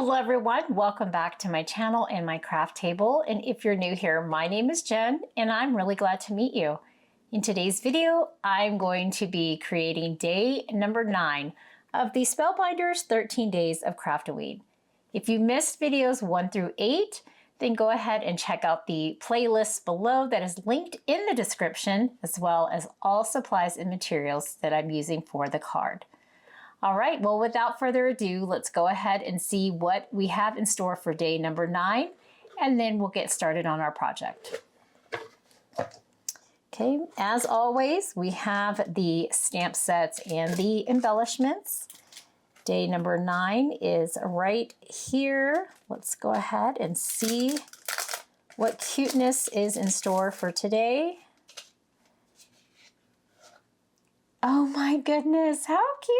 Hello everyone, welcome back to my channel and my craft table. And if you're new here, my name is Jen and I'm really glad to meet you. In today's video, I'm going to be creating day number 9 of the Spellbinders 13 Days of Craftoween. If you missed videos 1 through 8, then go ahead and check out the playlist below that is linked in the description, as well as all supplies and materials that I'm using for the card. All right, well, without further ado, let's go ahead and see what we have in store for day number 9, and then we'll get started on our project. Okay, as always, we have the stamp sets and the embellishments. Day number 9 is right here. Let's go ahead and see what cuteness is in store for today. Oh my goodness, how cute!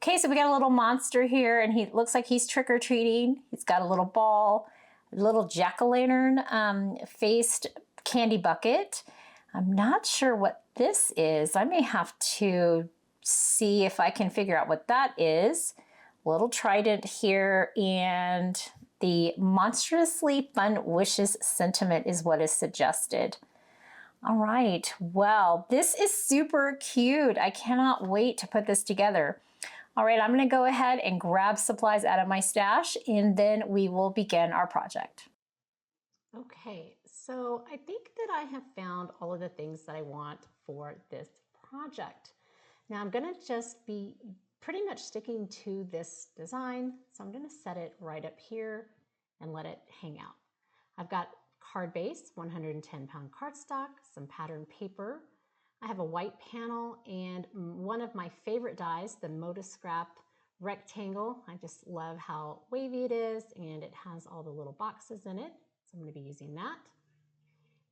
Okay, so we got a little monster here, and he looks like he's trick-or-treating. He's got a little ball, a little jack-o'-lantern faced candy bucket. I'm not sure what this is. I may have to see if I can figure out what that is. A little trident here, and the monstrously fun wishes sentiment is what is suggested. All right, well, this is super cute. I cannot wait to put this together. All right, I'm gonna go ahead and grab supplies out of my stash, and then we will begin our project. Okay, so I think that I have found all of the things that I want for this project. Now I'm gonna just be pretty much sticking to this design, so I'm gonna set it right up here and let it hang out. I've got card base, 110-pound cardstock, some pattern paper. I have a white panel and one of my favorite dies, the Moda Scrap rectangle. I just love how wavy it is, and it has all the little boxes in it. So I'm going to be using that.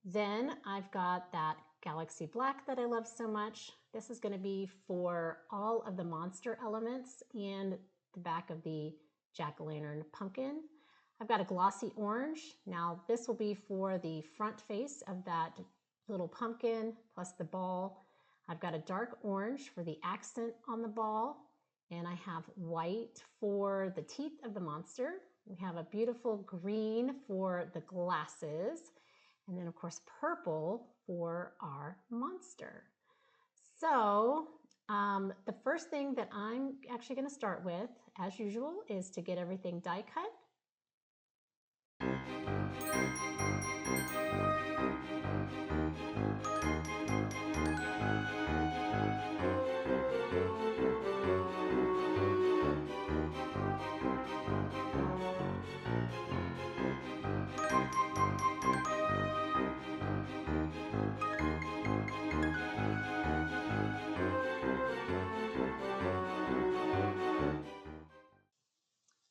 Then I've got that Galaxy Black that I love so much. This is going to be for all of the monster elements and the back of the jack-o'-lantern pumpkin. I've got a glossy orange. Now this will be for the front face of that little pumpkin plus the ball. I've got a dark orange for the accent on the ball, and I have white for the teeth of the monster. We have a beautiful green for the glasses, and then of course purple for our monster. So the first thing that I'm actually going to start with, as usual, is to get everything die cut.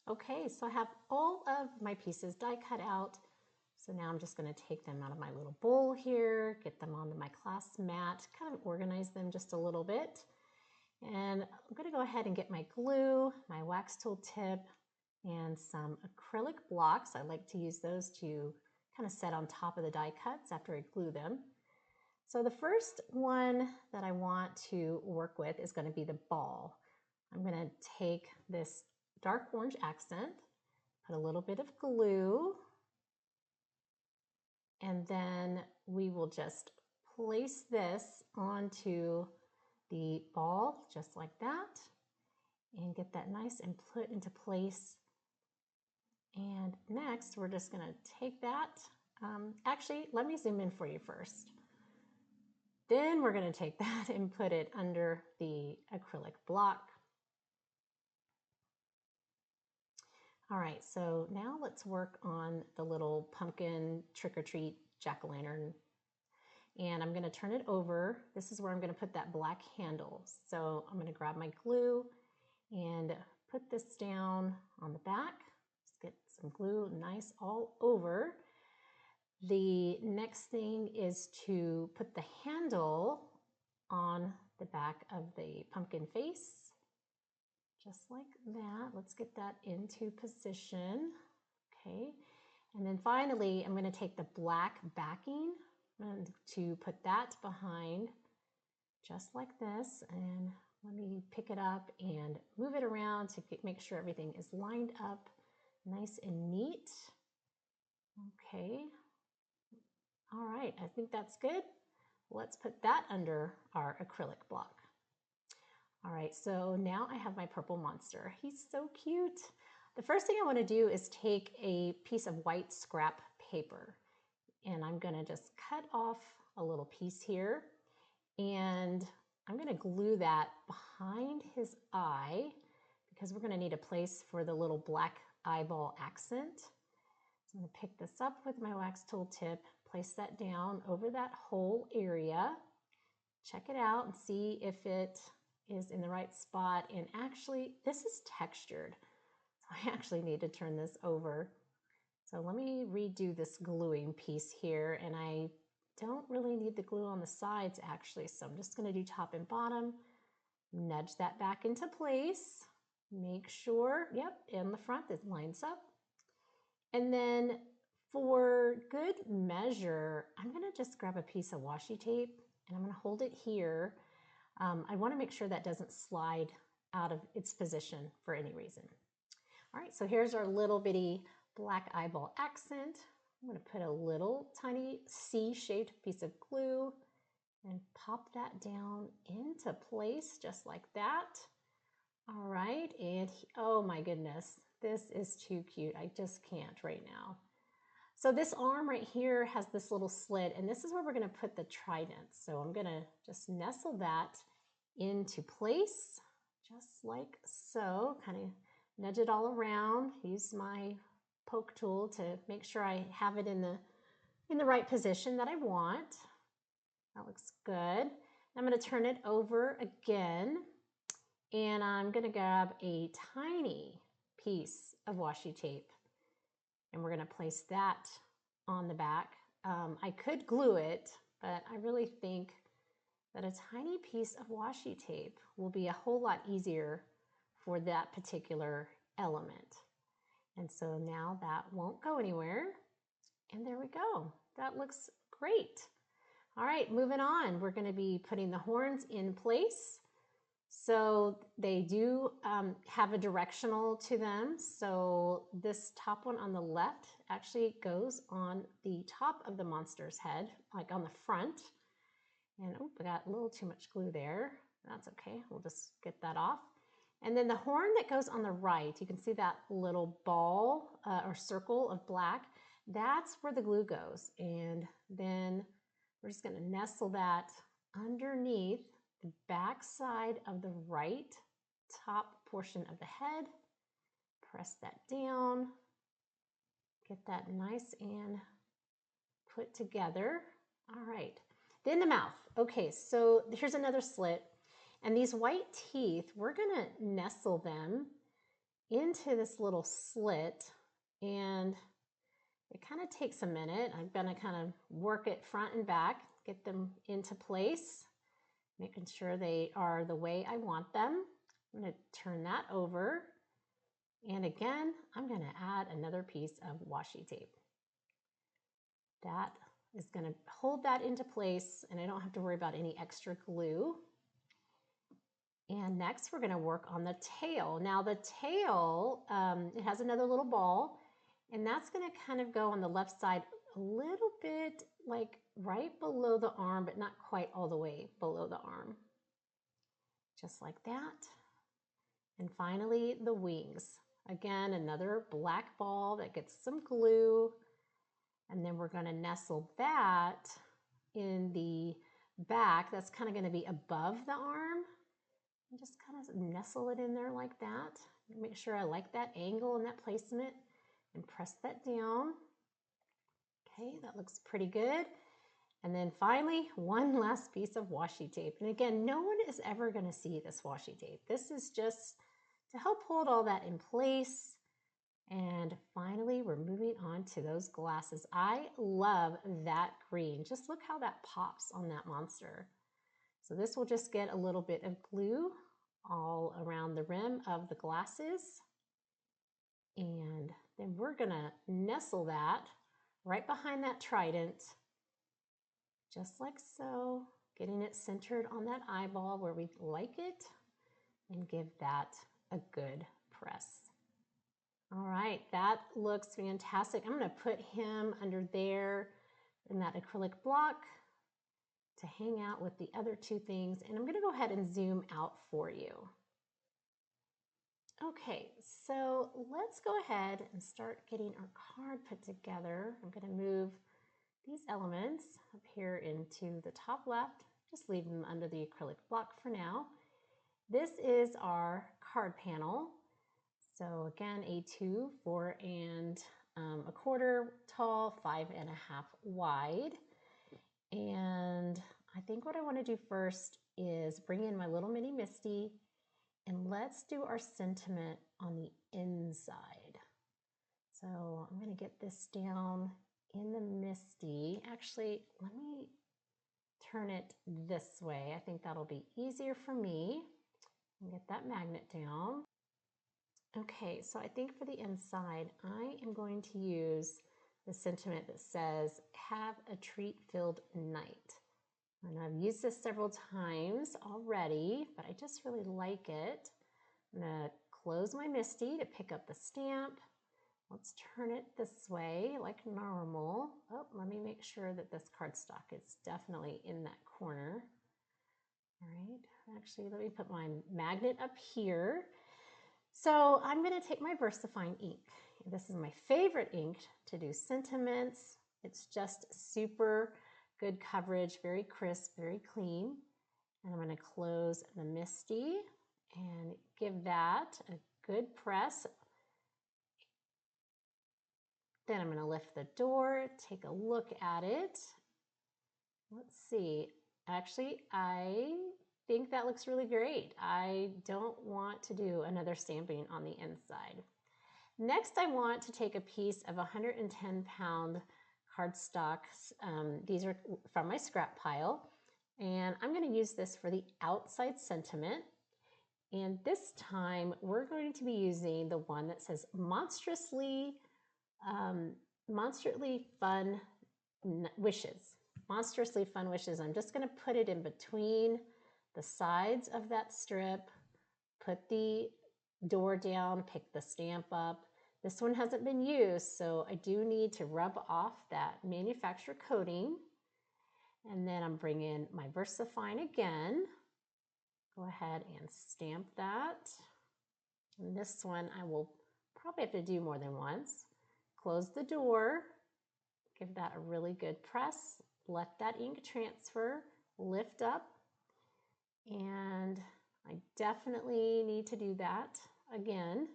Okay, so I have all of my pieces die cut out. So now I'm just going to take them out of my little bowl here, get them onto my class mat, kind of organize them just a little bit. And I'm going to go ahead and get my glue, my wax tool tip, and some acrylic blocks. I like to use those to kind of set on top of the die cuts after I glue them. So the first one that I want to work with is going to be the ball. I'm going to take this dark orange accent, put a little bit of glue, and then we will just place this onto the ball just like that and get that nice and put into place. And next we're just going to take that. Actually, let me zoom in for you first. Then we're going to take that and put it under the acrylic block. All right, so now let's work on the little pumpkin trick-or-treat jack-o'-lantern. And I'm going to turn it over. This is where I'm going to put that black handle. So I'm going to grab my glue and put this down on the back. Just get some glue nice all over. The next thing is to put the handle on the back of the pumpkin face. Just like that. Let's get that into position. Okay. And then finally, I'm going to take the black backing and to put that behind just like this. And let me pick it up and move it around to make sure everything is lined up nice and neat. Okay. All right, I think that's good. Let's put that under our acrylic block. All right, so now I have my purple monster. He's so cute. The first thing I want to do is take a piece of white scrap paper, and I'm going to just cut off a little piece here, and I'm going to glue that behind his eye because we're going to need a place for the little black eyeball accent. So I'm going to pick this up with my wax tool tip, place that down over that whole area, check it out and see if it is in the right spot. And actually, this is textured, so I actually need to turn this over. So let me redo this gluing piece here, and I don't really need the glue on the sides actually, so I'm just going to do top and bottom, nudge that back into place, make sure, yep, in the front it lines up. And then for good measure, I'm going to just grab a piece of washi tape and I'm going to hold it here. I want to make sure that doesn't slide out of its position for any reason. All right, so here's our little bitty black eyeball accent. I'm going to put a little tiny C-shaped piece of glue and pop that down into place just like that. All right, and oh my goodness, this is too cute. I just can't right now. So this arm right here has this little slit, and this is where we're going to put the trident. So I'm going to just nestle that into place, just like so. Kind of nudge it all around. Use my poke tool to make sure I have it in the right position that I want. That looks good. I'm going to turn it over again, and I'm going to grab a tiny piece of washi tape, and we're going to place that on the back. I could glue it, but I really think that a tiny piece of washi tape will be a whole lot easier for that particular element. And so now that won't go anywhere. And there we go. That looks great. All right, moving on. We're going to be putting the horns in place. So they do have a directional to them. So this top one on the left actually goes on the top of the monster's head, like on the front. And oh, I got a little too much glue there. That's okay. We'll just get that off. And then the horn that goes on the right, you can see that little ball or circle of black. That's where the glue goes. And then we're just going to nestle that underneath the back side of the right top portion of the head. Press that down. Get that nice and put together. All right. Then the mouth. Okay, so here's another slit. And these white teeth, we're going to nestle them into this little slit. And it kind of takes a minute. I'm going to kind of work it front and back, get them into place, making sure they are the way I want them. I'm going to turn that over. And again, I'm going to add another piece of washi tape. That is going to hold that into place, and I don't have to worry about any extra glue. And next we're going to work on the tail. Now the tail, it has another little ball, and that's going to kind of go on the left side a little bit like right below the arm, but not quite all the way below the arm. Just like that. And finally the wings. Again, another black ball that gets some glue. And then we're going to nestle that in the back. That's kind of going to be above the arm. And just kind of nestle it in there like that. Make sure I like that angle and that placement, and press that down. Okay, that looks pretty good. And then finally, one last piece of washi tape. And again, no one is ever going to see this washi tape. This is just to help hold all that in place. And finally, we're moving on to those glasses. I love that green. Just look how that pops on that monster. So this will just get a little bit of glue all around the rim of the glasses. And then we're gonna nestle that right behind that trident, just like so, getting it centered on that eyeball where we like it, and give that a good press. All right, that looks fantastic. I'm going to put him under there in that acrylic block to hang out with the other two things. And I'm going to go ahead and zoom out for you. Okay, so let's go ahead and start getting our card put together. I'm going to move these elements up here into the top left. Just leave them under the acrylic block for now. This is our card panel. So again, A2, 4¼ tall, 5½ wide. And I think what I want to do first is bring in my little mini Misty, and let's do our sentiment on the inside. So I'm going to get this down in the Misty. Actually, let me turn it this way. I think that'll be easier for me. And get that magnet down. Okay, so I think for the inside, I am going to use the sentiment that says, have a treat-filled night. And I've used this several times already, but I just really like it. I'm gonna close my Misty to pick up the stamp. Let's turn it this way like normal. Oh, let me make sure that this cardstock is definitely in that corner. All right, actually, let me put my magnet up here. So I'm going to take my VersaFine ink. This is my favorite ink to do sentiments. It's just super good coverage, very crisp, very clean. And I'm going to close the Misty and give that a good press. Then I'm going to lift the door, take a look at it. Let's see. Actually, I think that looks really great. I don't want to do another stamping on the inside. Next, I want to take a piece of 110-pound cardstock. These are from my scrap pile. And I'm going to use this for the outside sentiment. And this time, we're going to be using the one that says monstrously fun wishes. Monstrously fun wishes. I'm just going to put it in between the sides of that strip, put the door down, pick the stamp up. This one hasn't been used, so I do need to rub off that manufacturer coating. And then I'm bringing my VersaFine again. Go ahead and stamp that. And this one I will probably have to do more than once. Close the door, give that a really good press, let that ink transfer, lift up, and I definitely need to do that again.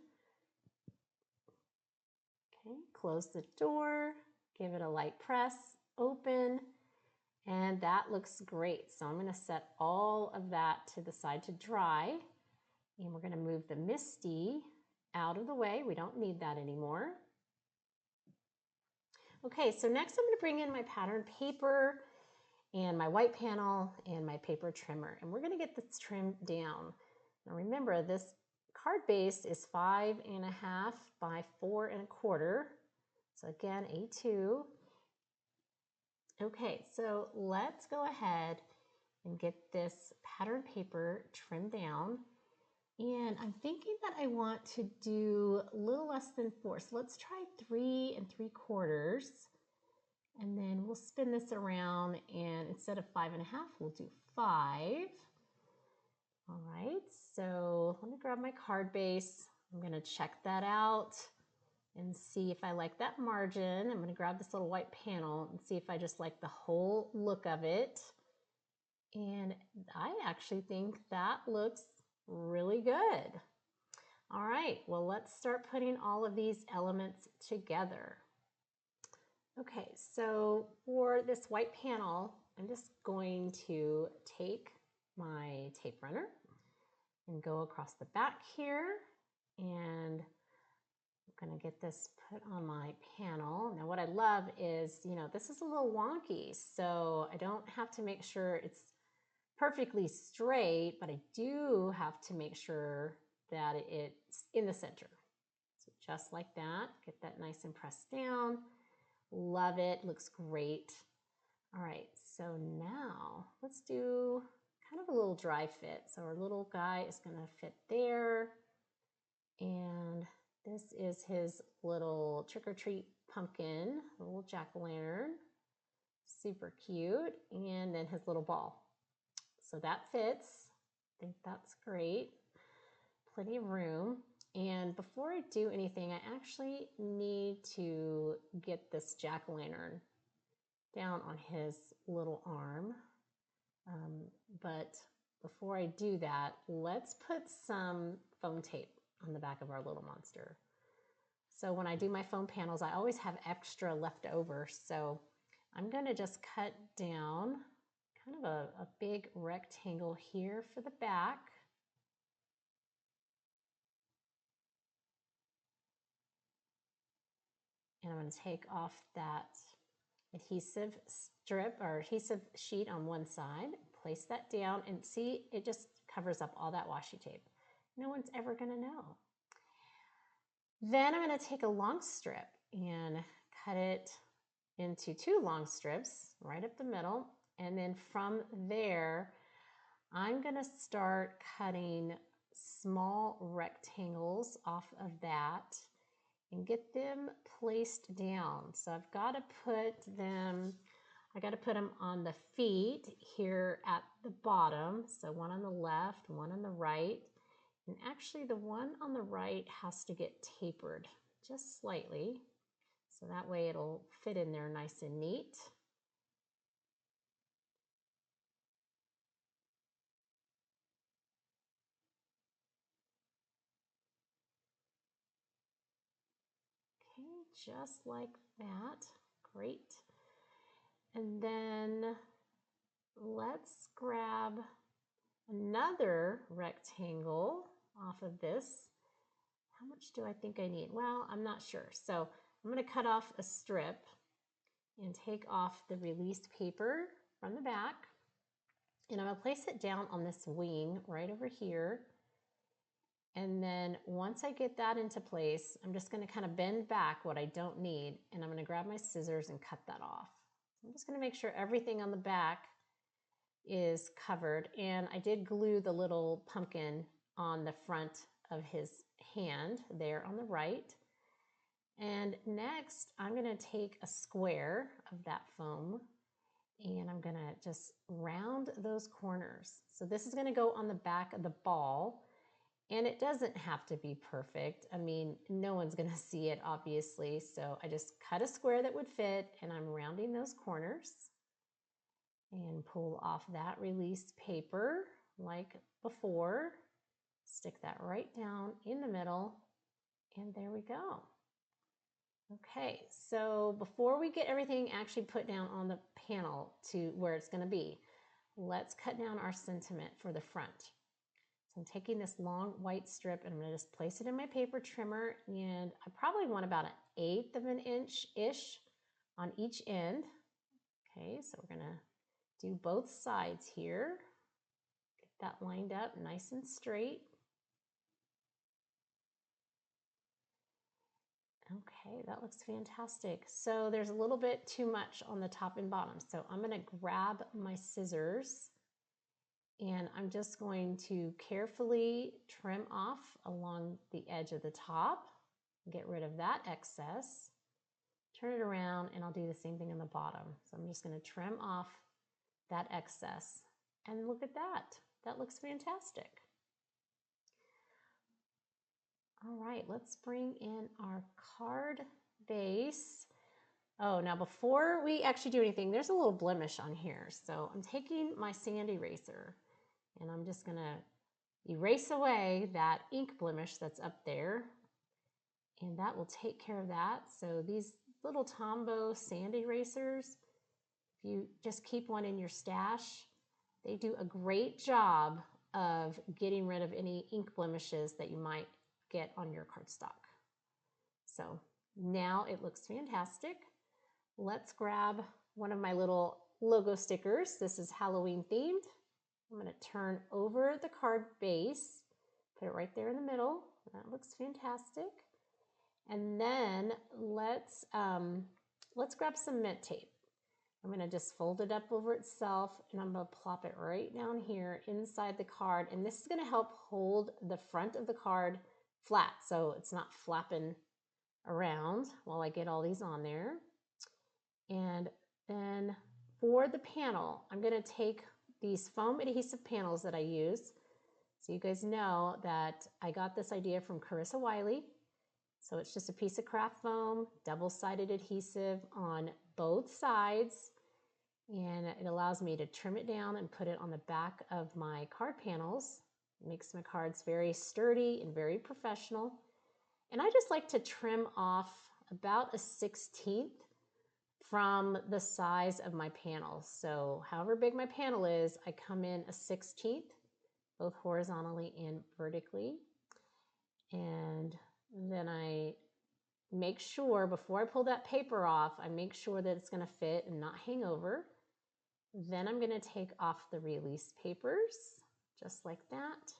Okay, close the door, give it a light press, open, and that looks great. So I'm going to set all of that to the side to dry, and we're going to move the Misty out of the way. We don't need that anymore. Okay, so next I'm going to bring in my pattern paper and my white panel and my paper trimmer, and we're going to get this trimmed down. Now remember, this card base is 5½ by 4¼ so again A2. Okay, so let's go ahead and get this pattern paper trimmed down, and I'm thinking that I want to do a little less than 4, so let's try 3¾ and then we'll spin this around, and instead of 5½, we'll do 5. All right, so let me grab my card base. I'm going to check that out and see if I like that margin. I'm going to grab this little white panel and see if I just like the whole look of it. And I actually think that looks really good. All right, well, let's start putting all of these elements together. Okay, so for this white panel, I'm just going to take my tape runner and go across the back here, and I'm going to get this put on my panel. Now what I love is, this is a little wonky, so I don't have to make sure it's perfectly straight, but I do have to make sure that it's in the center. So just like that, get that nice and pressed down. Love it, looks great. All right, so now let's do kind of a little dry fit. So our little guy is gonna fit there, and This is his little trick-or-treat pumpkin, a little jack-o'-lantern. Super cute. And then his little ball. So that fits. I think that's great. Plenty of room. And before I do anything, I actually need to get this jack-o'-lantern down on his little arm. But before I do that, let's put some foam tape on the back of our little monster. So when I do my foam panels, I always have extra left over. So I'm going to just cut down kind of a big rectangle here for the back. And I'm going to take off that adhesive strip or adhesive sheet on one side, place that down, and see, it just covers up all that washi tape. No one's ever going to know. Then I'm going to take a long strip and cut it into 2 long strips right up the middle. And then from there, I'm going to start cutting small rectangles off of that and get them placed down. So I've got to put them, on the feet here at the bottom. So one on the left, one on the right. And actually the one on the right has to get tapered just slightly. So that way it'll fit in there nice and neat. Okay, just like that. Great. And then let's grab another rectangle off of this. How much do I think I need? Well, I'm not sure. So I'm going to cut off a strip and take off the released paper from the back. And I'm going to place it down on this wing right over here. And then once I get that into place, I'm just going to kind of bend back what I don't need. And I'm going to grab my scissors and cut that off. I'm just going to make sure everything on the back is covered. And I did glue the little pumpkin on the front of his hand there on the right. And next, I'm going to take a square of that foam and I'm going to just round those corners. So this is going to go on the back of the ball. And it doesn't have to be perfect. I mean, no one's going to see it, obviously. So I just cut a square that would fit, and I'm rounding those corners. And pull off that released paper like before. Stick that right down in the middle, and there we go. Okay, so before we get everything actually put down on the panel to where it's going to be, let's cut down our sentiment for the front. So I'm taking this long white strip and I'm going to just place it in my paper trimmer, and I probably want about 1/8 of an inch-ish on each end. Okay, so we're going to do both sides here. Get that lined up nice and straight. Okay, that looks fantastic. So there's a little bit too much on the top and bottom. So I'm going to grab my scissors and I'm just going to carefully trim off along the edge of the top, get rid of that excess, turn it around, and I'll do the same thing on the bottom. So I'm just going to trim off that excess. And look at that. That looks fantastic. All right, let's bring in our card base. Oh, now before we actually do anything, there's a little blemish on here. So I'm taking my sand eraser and I'm just gonna erase away that ink blemish that's up there. And that will take care of that. So these little Tombow sand erasers, if you just keep one in your stash, they do a great job of getting rid of any ink blemishes that you might get on your cardstock. So now it looks fantastic. Let's grab one of my little logo stickers. This is Halloween themed. I'm going to turn over the card base, put it right there in the middle. That looks fantastic. And then let's grab some mint tape. I'm going to just fold it up over itself and I'm going to plop it right down here inside the card. And this is going to help hold the front of the card flat so it's not flapping around while I get all these on there. And then for the panel, I'm going to take these foam adhesive panels that I use. So you guys know that I got this idea from Carissa Wiley. So it's just a piece of craft foam, double-sided adhesive on both sides. And it allows me to trim it down and put it on the back of my card panels. It makes my cards very sturdy and very professional. And I just like to trim off about a 1/16 from the size of my panel. So however big my panel is, I come in a 1/16, both horizontally and vertically. And then I make sure, before I pull that paper off, I make sure that it's going to fit and not hang over. Then I'm going to take off the release papers, just like that.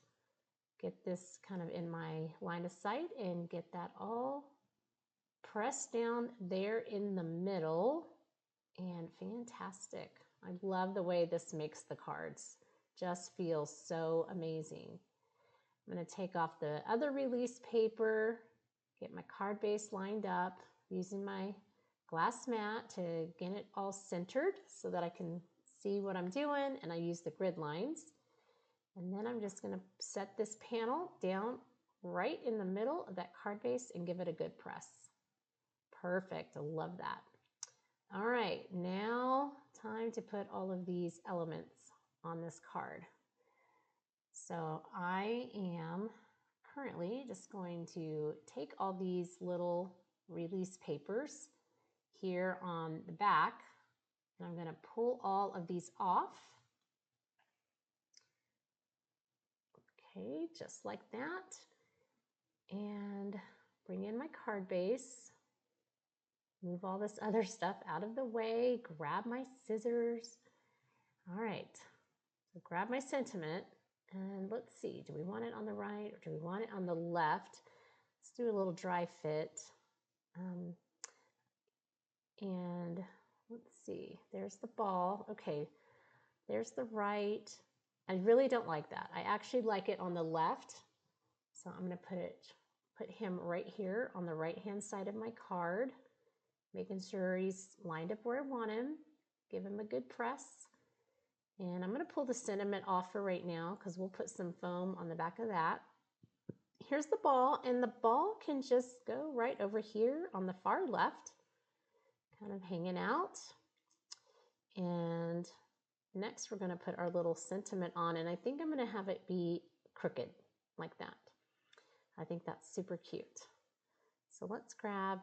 Get this kind of in my line of sight and get that all pressed down there in the middle. And fantastic. I love the way this makes the cards. Just feels so amazing. I'm going to take off the other release paper, get my card base lined up using my glass mat to get it all centered so that I can see what I'm doing, and I use the grid lines. And then I'm just going to set this panel down right in the middle of that card base and give it a good press. Perfect. I love that. All right, now time to put all of these elements on this card. So I am currently just going to take all these little release papers here on the back, and I'm going to pull all of these off. Okay, just like that. And bring in my card base. Move all this other stuff out of the way, grab my scissors. All right, so grab my sentiment, and let's see, do we want it on the right or do we want it on the left? Let's do a little dry fit. And let's see, there's the ball. Okay, there's the right. I really don't like that. I actually like it on the left. So I'm gonna put him right here on the right-hand side of my card, making sure he's lined up where I want him. Give him a good press. And I'm going to pull the sentiment off for right now because we'll put some foam on the back of that. Here's the ball, and the ball can just go right over here on the far left, kind of hanging out. And next we're going to put our little sentiment on, and I think I'm going to have it be crooked like that. I think that's super cute. So let's grab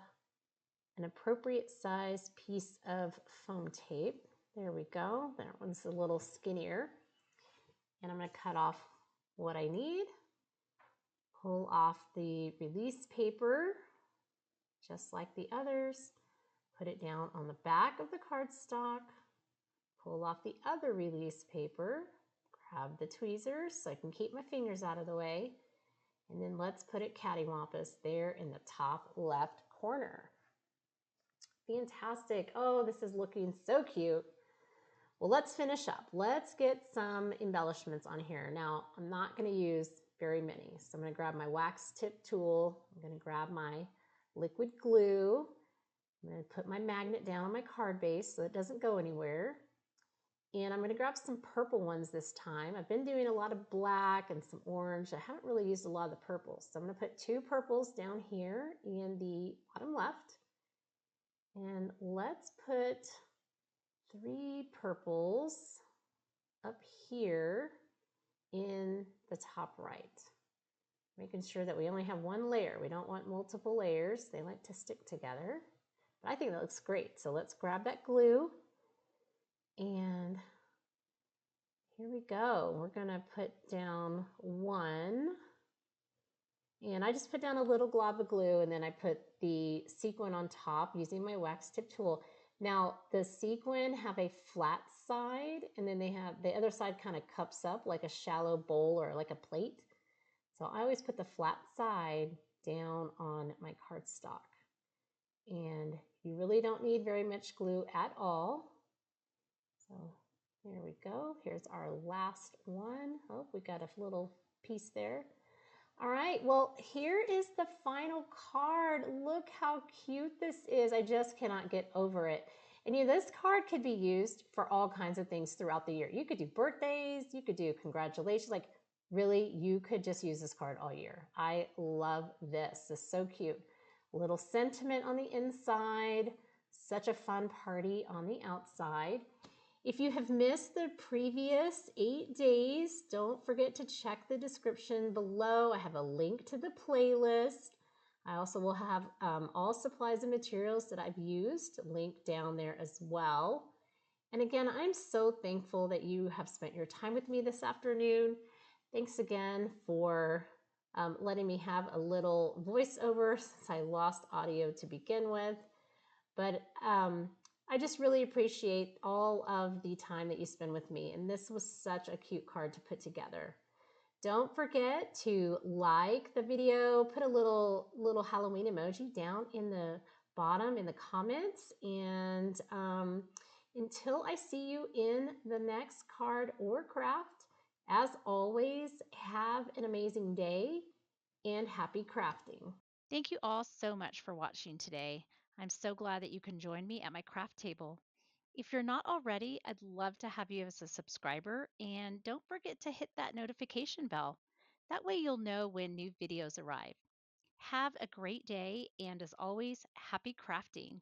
an appropriate size piece of foam tape. There we go. That one's a little skinnier. And I'm going to cut off what I need. Pull off the release paper, just like the others. Put it down on the back of the cardstock. Pull off the other release paper. Grab the tweezers so I can keep my fingers out of the way. And then let's put it cattywampus there in the top left corner. Fantastic. Oh, this is looking so cute. Well, let's finish up. Let's get some embellishments on here. Now, I'm not going to use very many. So I'm going to grab my wax tip tool. I'm going to grab my liquid glue. I'm going to put my magnet down on my card base so it doesn't go anywhere. And I'm going to grab some purple ones this time. I've been doing a lot of black and some orange. I haven't really used a lot of the purples. So I'm going to put 2 purples down here in the bottom left. And let's put 3 purples up here in the top right. Making sure that we only have 1 layer. We don't want multiple layers. They like to stick together. But I think that looks great. So let's grab that glue. And here we go. We're going to put down 1. And I just put down a little glob of glue, and then I put the sequin on top using my wax tip tool. Now, the sequin have a flat side, and then they have the other side kind of cups up like a shallow bowl or like a plate. So I always put the flat side down on my cardstock. And you really don't need very much glue at all. So there we go. Here's our last one. Oh, we got a little piece there. All right, well, here is the final card. Look how cute this is. I just cannot get over it. And this card could be used for all kinds of things throughout the year. You could do birthdays, you could do congratulations, like really, you could just use this card all year. I love this. This is so cute. Little sentiment on the inside, such a fun party on the outside. If you have missed the previous 8 days, don't forget to check the description below. I have a link to the playlist. I also will have all supplies and materials that I've used linked down there as well. And again, I'm so thankful that you have spent your time with me this afternoon. Thanks again for letting me have a little voiceover since I lost audio to begin with. But I just really appreciate all of the time that you spend with me. And this was such a cute card to put together. Don't forget to like the video, put a little Halloween emoji down in the bottom in the comments. And until I see you in the next card or craft, as always, have an amazing day and happy crafting. Thank you all so much for watching today. I'm so glad that you can join me at my craft table. If you're not already, I'd love to have you as a subscriber, and don't forget to hit that notification bell. That way you'll know when new videos arrive. Have a great day, and as always, happy crafting.